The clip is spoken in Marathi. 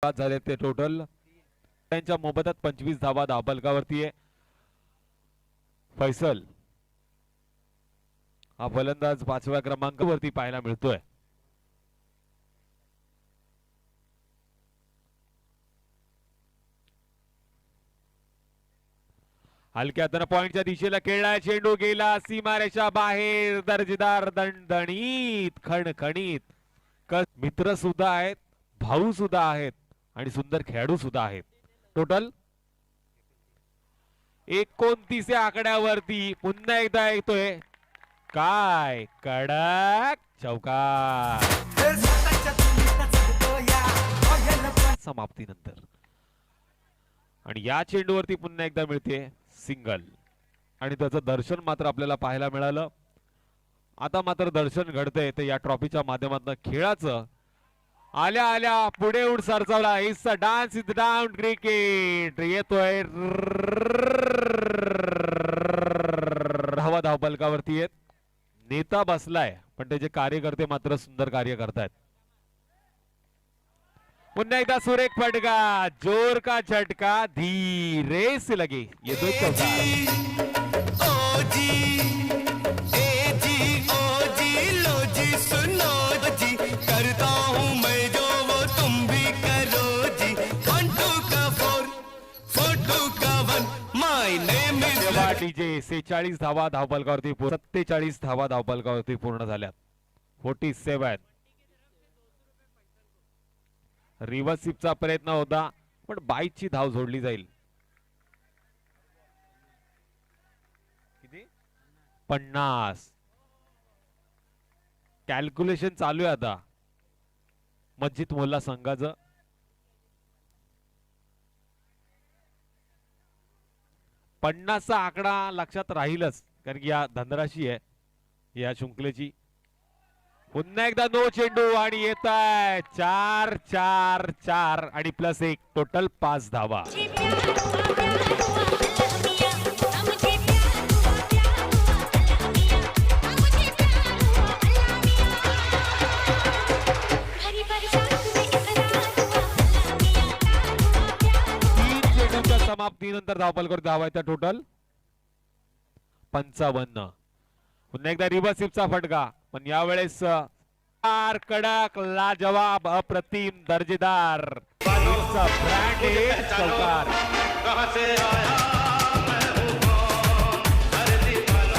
बाद झाले ते टोटल त्यांच्या मोबदल्यात 25 धावा धावफलकावरती आहे. फैसल हा फलंदाज 5व्या क्रमांकावरती पाहायला मिळतोय. हलक्या हाताने पॉइंटच्या दिशेला खेळला, चेंडू गेला सीमारेषा बाहेर. दर्जेदार दणदणीत खणखणीत मित्र सुद्धा आहेत, भाऊ सुद्धा आहेत आणि सुंदर खेळाडू सुद्धा आहेत. टोटल 29 आकड्यावरती पुन्हा एकदा येतोय काय कडक चौकार समाप्तीनंतर. आणि या चेंडूवरती पुन्हा एकदा मिळते सिंगल आणि त्याचं दर्शन मात्र आपल्याला पाहायला मिळालं. आता मात्र दर्शन घडतंय ते या ट्रॉफीच्या माध्यमातून खेळाचं. आल्या आल्या पुढे उड सरसावला. It's a dance is down cricket. येतोय धावा धावफलकावरती येत. नेता बसलाय पण त्याचे कार्यकर्ते मात्र सुंदर कार्य करतायत. पुन्हा एकदा सुरेख फटका, जोर का झटका, धीरे से लगे. येतोय चौकार. डीजे 46 धावा धावफलकावरती 47 धावा धावफलकावरती पूर्ण झाल्यात. 47. रिव्हर्स स्वीपचा प्रयत्न होता पण बाईकची धाव जोडली जाईल. किती 50. कॅल्क्युलेशन चालू आहे आता मस्जिद मोहल्ला संघाचं. 50चा आकडा लक्षात राहीलच कारण की या धनराशी आहे या शृंखलेची. पुन्हा एकदा नो चेंडू आणि येत आहे 4-4-4 आणि +1 टोटल 5 धावा. समाप्तीनंतर धावफलकावर धावा येतात टोटल 55. पुन्हा एकदा रिव्हर्स स्वीपचा फटका पण यावेळेस कडक लाजवाब अप्रतिम दर्जेदार ब्रँडेड चौकार.